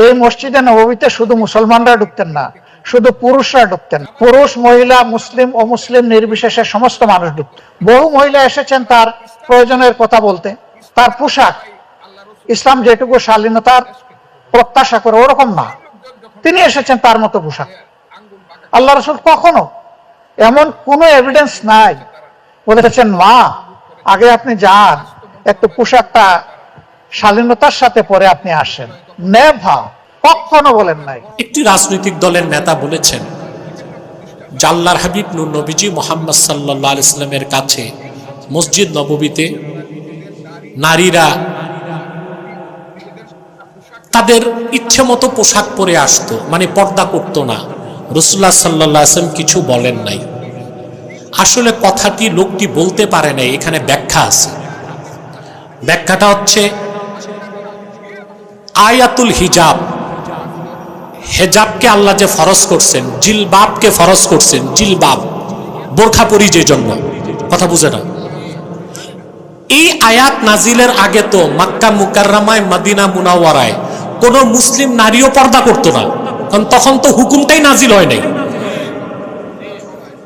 এই মসজিদে নববীতে শুধু মুসলমানরা ঢুকতেন না, শুধু পুরুষরা ঢুকতেন, পুরুষ মহিলা মুসলিম অমুসলিম নির্বিশেষে সমস্ত মানুষ ঢুকতেন। বহু মহিলা এসেছেন তার প্রয়োজনের কথা বলতে। তার পোশাক ইসলাম যেটুকু শালীনতার প্রত্যাশা করে ওরকম না, তিনি এসেছেন তার মতো পোশাক। আল্লাহ রাসূল কখনো এমন কোনো এভিডেন্স নাই বলেছেন মা আগে আপনি যান, একটু পোশাকটা শালীনতার সাথে পরে আপনি আসেন, নেভা, কখনো বলেন নাই। একটি রাজনৈতিক দলের নেতা বলেছেন যে আল্লাহর হাবিব নূর নবীজি মুহাম্মদ সাল্লাল্লাহু আলাইহি সাল্লামের কাছে মসজিদ নববীতে নারীরা তাদের ইচ্ছে মতো পোশাক পরে আসতো, মানে পর্দা করতো না। রাসূলুল্লাহ সাল্লাল্লাহু আলাইহি ওয়াসাল্লাম কিছু বলেন নাই। আসলে কথাটি লোকটি বলতে পারে নাই, এখানে ব্যাখ্যা আছে। ব্যাখ্যাটা হচ্ছে আয়াতুল হিজাব, হেজাবকে আল্লাহ যে ফরজ করছেন, জিলবাবকে ফরজ করছেন, জিলবাব বোরখা পরি যে জন্য, কথা বুঝে না। এই আয়াত নাজিলের আগে তো মক্কা মুকাররমায় মদিনা মুনাওয়ারায় কোন মুসলিম নারীও পর্দা করতো না, কারণ তখন তো হুকুমটাই নাজিল হয় নাই।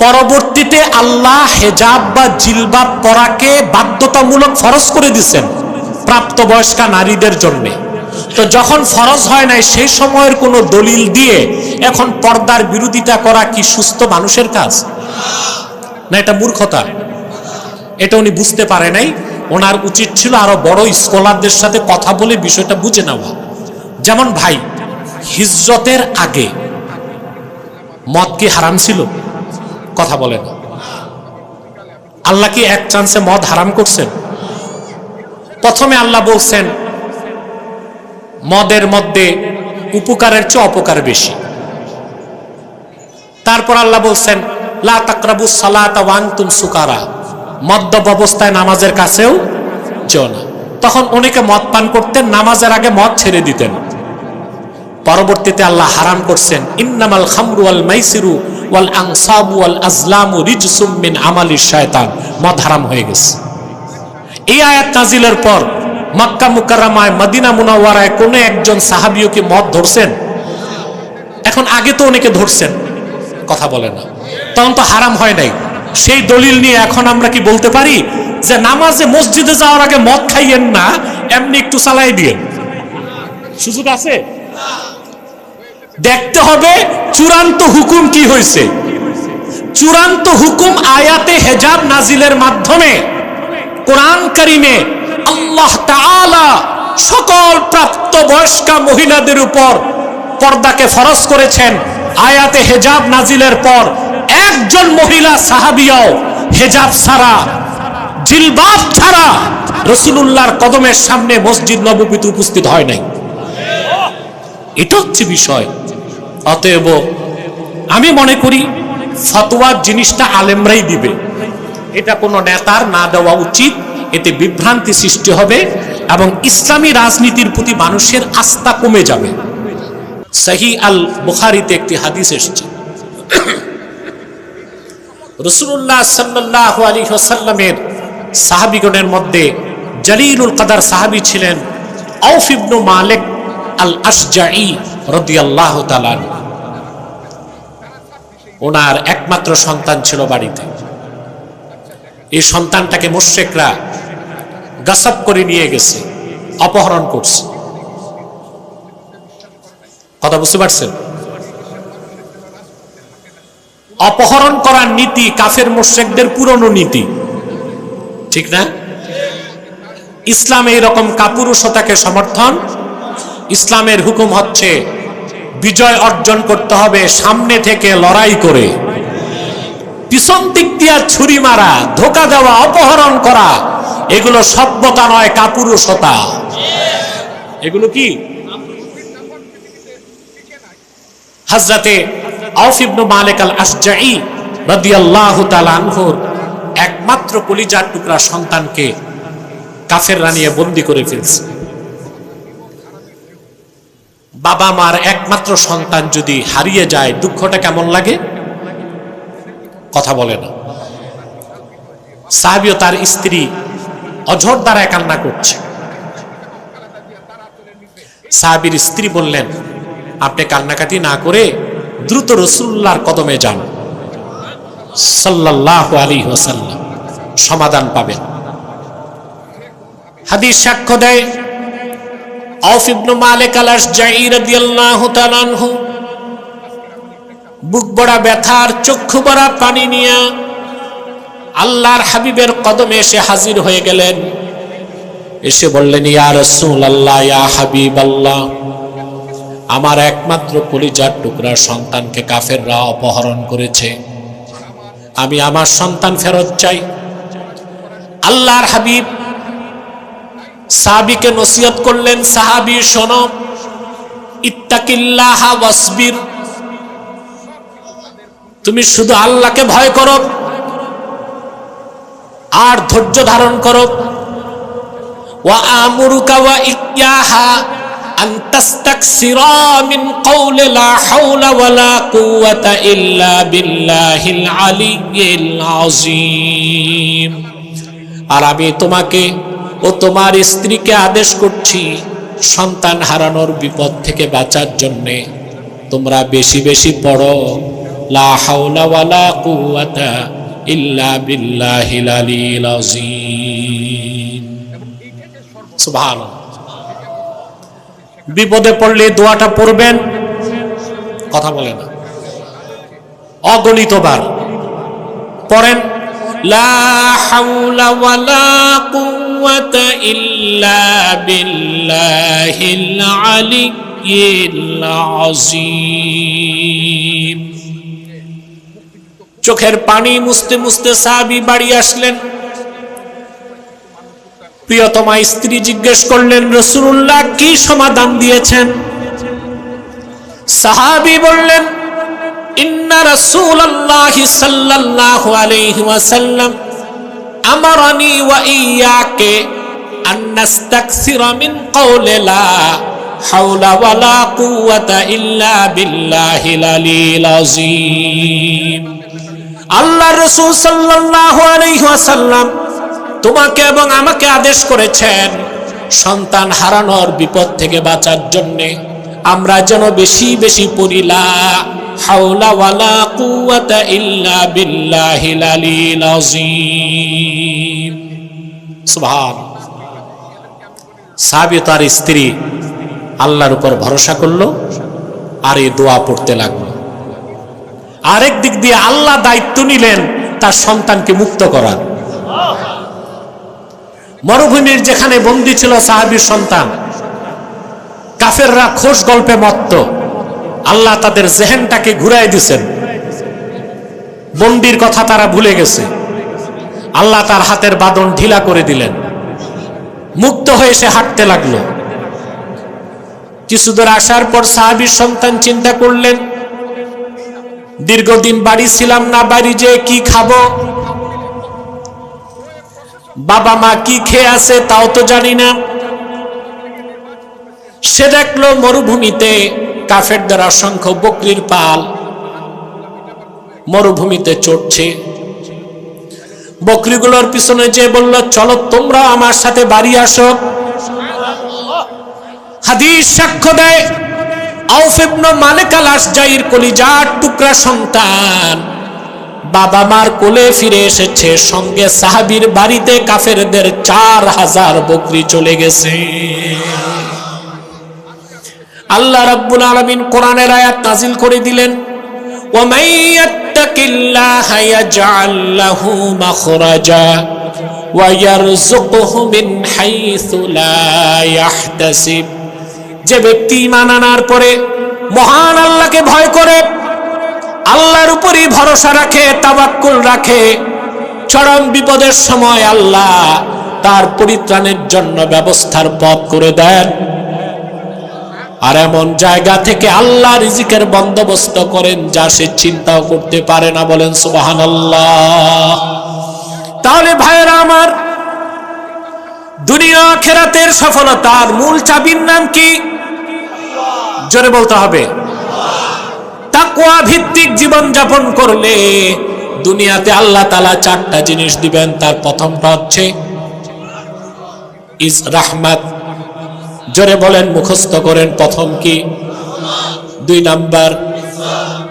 পরবর্তীতে আল্লাহ হেজাব বা জিলবাব পরাকে বাধ্যতামূলক ফরজ করে দিচ্ছেন প্রাপ্তবয়স্কা নারীদের জন্য। তো যখন ফরজ হয় নাই সেই সময়ের কোনো দলিল দিয়ে এখন পর্দার বিরোধিতা করা কি সুস্থ মানুষের কাজ? না, এটা মূর্খতা। এটা উনি বুঝতে পারে নাই। ওনার উচিত ছিল আরো বড় স্কলারদের সাথে কথা বলে বিষয়টা বুঝে নেওয়া। যেমন ভাই, হিজরতের আগে মদ কি হারাম ছিল? কথা বলেন। আল্লাহ কি এক চান্সে মদ হারাম করছেন? প্রথমে আল্লাহ বলছেন মদের মধ্যে উপকারের চেয়ে অপকার বেশি। তারপর আল্লাহ বলছেন লা তাকরাবুস সালাতা ওয়া আনতুম সুকারা, মদ্যপ অবস্থায় নামাজের কাছেও যেও না। তখন অনেকে মদ পান করতেন, নামাজের আগে মদ ছেড়ে দিতেন। পরবর্তীতে আল্লাহ হারাম করছেন ইন্নামাল খামরু ওয়াল মাইসিরু ওয়াল আনসাবু ওয়াল আজলামু রিজসুম মিন আমালিশ শায়তান, মদ হারাম হয়ে গেছে। এই আয়াত নাজিলের পর মক্কা মুকাররমায় মদিনা মুনাওয়ারায় কোন একজন সাহাবীও কি মদ ধরছেন? এখন আগে তো অনেকে ধরছেন, কথা বলে না, তখন তো হারাম হয় নাই। সেই দলিল নিয়ে এখন আমরা কি বলতে পারি যে নামাজে মসজিদে যাওয়ার আগে মদ খাইয়েন না, এমনি একটু চালাই দিয়েন? সুযোগ আছে? দেখতে হবে চূড়ান্ত হুকুম কি হয়েছে। চূড়ান্ত হুকুম আয়াতে হেজাব নাজিলের মাধ্যমে কোরআন কারিমে আল্লাহ তাআলা সকল প্রাপ্তবয়স্কা মহিলাদের উপর পর্দাকে ফরজ করেছেন। আয়াতে হেজাব নাজিলের পর একজন মহিলা সাহাবিয়াও হেজাব ছাড়া, জিলবাব ছাড়া রাসূলুল্লাহর কদমের সামনে মসজিদ নববীতে উপস্থিত হয় নাই। এটা হচ্ছে বিষয়। অতএব আমি মনে করি ফতোয়ার জিনিসটা আলেমরাই দিবে, এটা কোনো নেতার না দেওয়া উচিত। এতে বিভ্রান্তি সৃষ্টি হবে এবং ইসলামী রাজনীতির প্রতি মানুষের আস্থা কমে যাবে। সহিহ আল বুখারীতে একটি হাদিস এসেছে, রাসূলুল্লাহ সাল্লাল্লাহু আলাইহি ওয়াসাল্লামের সাহাবীগণের মধ্যে জলিলুল কদর সাহাবী ছিলেন আউফ ইবনে মালিক আল আশজাঈ রাদিয়াল্লাহু তাআলা। ওনার একমাত্র সন্তান ছিল বাড়িতে। এই সন্তানটাকে মুশরিকরা গাসব করে নিয়ে গেছে, অপহরণ করছে। কথা বুঝতে পারছেন? অপহরণ করার নীতি কাফের মুশরিকদের পুরনো নীতি, ঠিক না? ইসলাম এইরকম কাপুরুষতাকে সমর্থন। ইসলামের হুকুম হচ্ছে বিজয় অর্জন করতে হবে সামনে থেকে লড়াই করে। পিছন দিক দিয়া ছুরি মারা, ধোঁকা দেওয়া, অপহরণ করা, এগুলো সভ্যতা নয়, কাপুরুষতা। এগুলো কি? হযরতে আউফ ইবনে মালিক আল আশজাঈ রাদিয়াল্লাহু তাআলা আনহুর একমাত্র কলিজার টুকরা সন্তানকে কাফেররা নিয়ে বন্দী করে ফেলছে। বাবা মার একমাত্র সন্তান যদি হারিয়ে যায় দুঃখটা কেমন লাগে? কথা বলে না। সাহাবী ও তার স্ত্রী অঝোর দ্বারায় কান্না করছে। সাহাবীর স্ত্রী বললেন, আপনি কান্নাকাটি না করে দ্রুত রাসূলুল্লাহর কদমে যান, সাল্লাল্লাহু আলাইহি ওয়াসাল্লাম, সমাধান পাবেন। হাদিস সাক্ষ্য দেয়, আউফ ইবনে মালিক আল-আশজাঈ রাদিয়াল্লাহু তাআলা আনহু বুক ভরা ব্যথার, চক্ষু ভরা পানি নিয়ে আল্লাহর হাবিবের কদমে এসে হাজির হয়ে গেলেন। এসে বললেন, ইয়া রাসূলুল্লাহ, ইয়া হাবিবাল্লাহ, আমার একমাত্র কলিজার টুকরা সন্তানকে কাফেররা অপহরণ করেছে, আমি আমার সন্তান ফেরত চাই। আল্লাহর হাবিব সাহাবীকে নসিহত করলেন, সাহাবী শোনো, ইত্তাকিল্লাহা ওয়াসবির, তুমি শুধু আল্লাহকে ভয় করো আর ধৈর্য ধারণ করো। ওয়া আমুরুকা ওয়া ইয়্যাহা আন তাস্তাকসিরা মিন কওলি লা হাওলা ওয়ালা কুওয়াতা ইল্লা বিল্লাহিল আলিয়্যিল আযীম। আর আমি তোমাকে ও তোমার স্ত্রীকে আদেশ করছি, সন্তান হারানোর বিপদ থেকে বাঁচার জন্য তোমরা বেশি বেশি পড়ো লা হাওলা ওয়ালা কুওয়াতা ইল্লা বিল্লাহিল আলিয়্যিল আযীম। সুবহানাল্লাহ। বিপদে পড়লে দোয়াটা পড়বেন, কথা বলে না, অগণিতবার পড়েন, লা হাওলা ওয়ালা কুওয়াতা ইল্লা বিল্লাহিল আলিয়্যিল আযীম। চোখের পানি মুছতে মুছতে সাহাবী বাড়ি আসলেন। প্রিয়তমা স্ত্রী জিজ্ঞেস করলেন, রাসূলুল্লাহ কি সমাধান দিয়েছেন? সাহাবী বললেন, ইন্না রাসূলুল্লাহি সাল্লাল্লাহু আলাইহি ওয়াসাল্লাম আমারানি ওয়া ইয়্যাকা আন নাস্তাকসিরা মিন কওলি লা হাওলা ওয়ালা কুওয়াতা ইল্লা বিল্লাহিল আলিয়্যিল আযীম। আল্লাহর রাসূল সাল্লাল্লাহু আলাইহি ওয়াসাল্লাম তোমাকে এবং আমাকে আদেশ করেছেন, সন্তান হারানোর বিপদ থেকে বাঁচার জন্য আমরা যেন বেশি বেশি পড়ি লা হাওলা ওয়ালা কুওয়াতা ইল্লা বিল্লাহিল আলিয়্যিল আযীম। সুবহানাল্লাহ। সাহাবী তার স্ত্রী আল্লাহর উপর ভরসা করলো আর এই দোয়া পড়তে লাগলো। আরেক দিক দিয়ে আল্লাহ দায়িত্ব নিলেন তার সন্তানকে মুক্ত করার। মরুভূমির যেখানে বন্দী ছিল সাহাবীর সন্তান, কাফেররা খোশ গল্পে মত্ত, আল্লাহ তাদের জেহেনটাকে ঘুরাই দিয়েছেন, বন্দির কথা তারা ভুলে গেছে। আল্লাহ তার হাতের বাঁধন ঢিলা করে দিলেন, মুক্ত হয়ে সে হাঁটতে লাগলো। কিছুদূর আসার পর সাহাবীর সন্তান চিন্তা করলেন, দীর্ঘদিন বাড়ি ছিলাম না, বাড়ি যেয়ে কি খাবো, বাবা মা কি খেয়ে আছে তাও তো জানি না। সে দেখলো মরুভূমিতে কাফেরদের অসংখ্য বকরির পাল মরুভূমিতে চড়ছে। বকরিগুলোর পিছনে যে বলল, চলো তোমরা আমার সাথে বাড়ি আসো। হাদিস সাক্ষ্য দেয়, আউফ ইবনে মালিক আল-আশজাঈর কলিজার টুকরা সন্তান বাবা মার কোলে ফিরে এসেছে, সঙ্গে সাহাবীর বাড়িতে কাফেরদের 4000 বকরি চলে গেছে। আল্লাহ রাব্বুল আলামিন কোরআনের আয়াত নাজিল করে দিলেন, ওয়া মান ইয়াত্তাকিল্লাহা ইয়াজআল লাহু মাখরাজা ওয়া ইয়ারযুকহু মিন হাইসু লা ইয়াহতাসিব। যে ব্যক্তি ঈমান আনার পরে মহান আল্লাহকে ভয় করে, আল্লাহর উপরই ভরসা রাখে, তাওয়াক্কুল রাখে, চরম বিপদের সময় আল্লাহ তার পরিত্রাণের জন্য ব্যবস্থার পথ করে দেন। আর এমন জায়গা থেকে আল্লাহ রিজিকের বন্দোবস্ত করেন যা সে চিন্তাও করতে পারে না। বলেন সুবহানাল্লাহ। তাহলে ভাইয়েরা আমার, দুনিয়া আখিরাতের সফলতার মূল চাবির নাম কি? জোরে বলতে হবে। তাকওয়া ভিত্তিক জীবন যাপন করলে দুনিয়াতে আল্লাহ তাআলা 4টা জিনিস দিবেন। তার প্রথমটা হচ্ছে রাহমাত, জোরে বলেন, মুখস্থ করেন। প্রথম কি? 2 নাম্বার,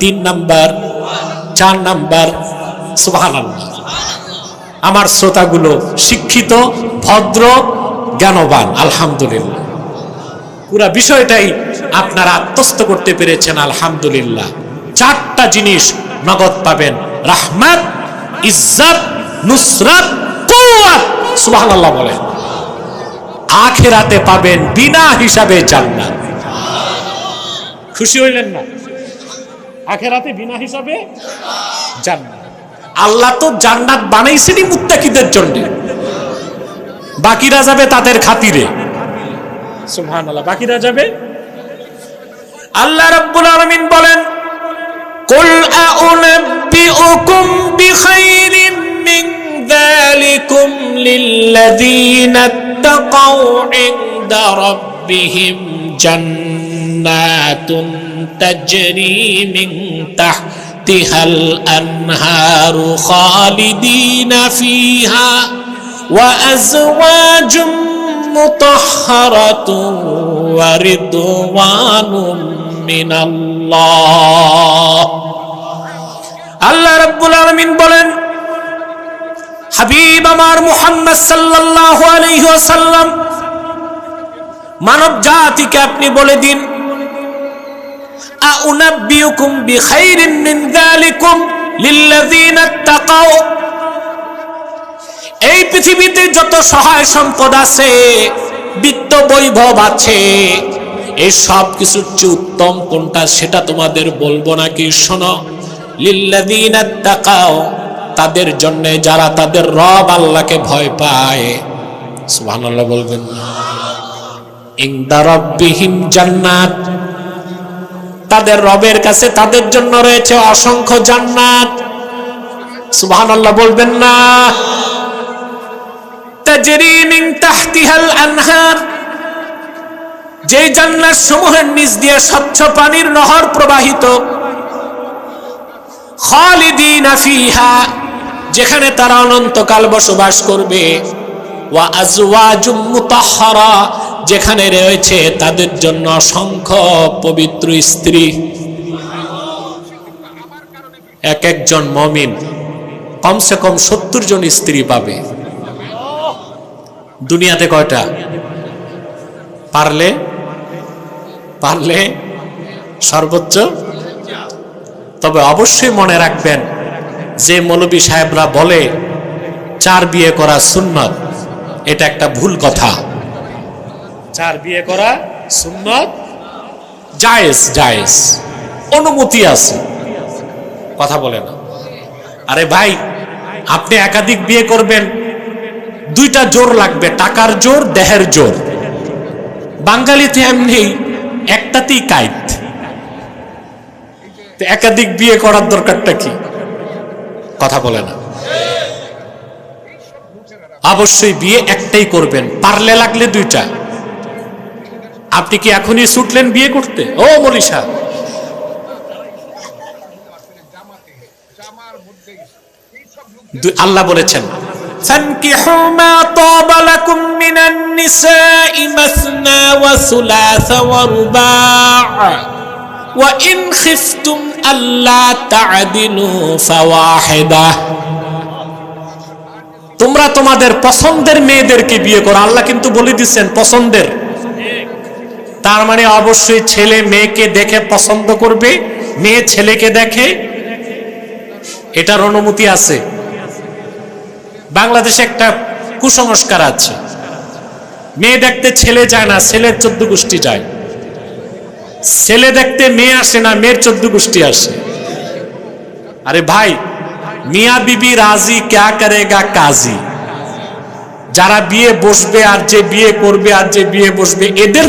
3 নাম্বার, 4 নাম্বার। সুবহানাল্লাহ। আমার শ্রোতাগুলো শিক্ষিত, ভদ্র, জ্ঞানবান, আলহামদুলিল্লাহ। পুরা বিষয়টাই আপনারা আত্মস্থ করতে পেরেছেন, আলহামদুলিল্লাহ। 4টা জিনিস নগদ পাবেন: রাহমাত, ইজ্জত, নুসরাত, কুওয়াত। সুবহানাল্লাহ বলেন। আখিরাতে পাবেন বিনা হিসাবে জান্নাত। খুশি হইলেন না? আখিরাতে বিনা হিসাবে জান্নাত। আল্লাহ তো জান্নাত বানাইছেনই মুত্তাকিদের জন্য, বাকিরা যাবে তাদের খাতিরে। সুবহানাল্লাহ। বাকিরা যাবে। আল্লাহ রাব্বুল আলামিন বলেন, কুল আউনাব্বিউকুম বিখাইরিন মিন যালিকুম লিল্লাযীনা ইত্তাকাউ ইনদা রাব্বিহিম জান্নাতুন তাজরি মিন তাহতিহাল আনহারু খালিদিনা ফিহা ওয়া আজওয়াজুম মুতাহহারাতুন ওয়া রিদওয়ানুম মিনাল্লাহ। আল্লাহ রাব্বুল আলামিন বলেন, হাবিব আমার মুহাম্মদ সাল্লাল্লাহু আলাইহি ওয়াসাল্লাম, মানব জাতিকে আপনি বলে দিন, আউনাব্বিউকুম বিখাইরিন মিন যালিকুম লিল্লাযীনা ইত্তাকাউ। এই পৃথিবীতে যত সহায় সম্পদ আছে, বিত্ত বৈভব আছে, এই সব কিছুর চেয়ে উত্তম কোনটা সেটা তোমাদের বলবো নাকি? শোনো, লিল্লাযীনা ইত্তাকাউ, তাদের জন্য যারা তাদের রব আল্লাহকে ভয় পায়। সুবহানাল্লাহ বলবেন। ইনদা রাব্বিহিম জান্নাত, তাদের রবের কাছে তাদের জন্য রয়েছে অসংখ্য জান্নাত। সুবহানাল্লাহ বলবেন না? তাজরি মিন তাহতিহাল আনহার, যে জান্নাত সমূহের নিচ দিয়ে স্বচ্ছ পানির নহর প্রবাহিত। খালিদিনা ফিহা, যেখানে তারা অনন্তকাল বসবাস করবে। ওয়া আজওয়াজুম মুতাহহারা, যেখানে রয়েছে তাদের জন্য অসংখ্য পবিত্র স্ত্রী। এক একজন মুমিন কমসে কম 70 জন স্ত্রী পাবে। দুনিয়াতে কয়টা? পারলে পারলে সর্বোচ্চ। তবে অবশ্যই মনে রাখবেন, যে মৌলবী সাহেবরা বলে 4 বিয়ে করা সুন্নত, এটা একটা ভুল কথা। 4 বিয়ে করা সুন্নত, জায়েজ, জায়েজ, অনুমতি আছে, কথা বলে না। আরে ভাই, আপনি একাধিক বিয়ে করবেন, 2টা জোর লাগবে, টাকার জোর, দেহের জোর। বাঙালিতে এমনি একটাতেই কাইত, একাধিক বিয়ে করার দরকারটা কি? কথা বলে না। অবশ্যই বিয়ে একটাই করবেন, পারলে লাগলে 2টা। আপনি কি এখনই ছুটলেন বিয়ে করতে? ও মলিশা, আল্লাহ বলেছেন, ফানকিহু মা তাবা লাকুম মিনান নিসাই মাসনা ওয়া সুলাসা ওয়া রুবা' ওয়া ইন খিফতুম আল্লা তা'দিলু ফাওয়াহিদা। তোমরা তোমাদের পছন্দের মেয়েদেরকে বিয়ে করো। আল্লাহ কিন্তু বলে দিচ্ছেন পছন্দের, তার মানে অবশ্যই ছেলে মেয়েকে দেখে পছন্দ করবে, মেয়ে ছেলেকে দেখে, এটার অনুমতি আছে। বাংলাদেশে একটা কুসংস্কার আছে, মেয়ে দেখতে ছেলে যায় না, ছেলের 14 গোষ্ঠী যায়। ছেলে দেখতে মেয়ে আসে না, মেয়ের 14 গোষ্ঠী আসে। আরে ভাই, মিয়া বিবি রাজি, ক্যা করেগা কাজী। যারা বিয়ে বসবে আর যে বিয়ে করবে আর যে বিয়ে বসবে, এদের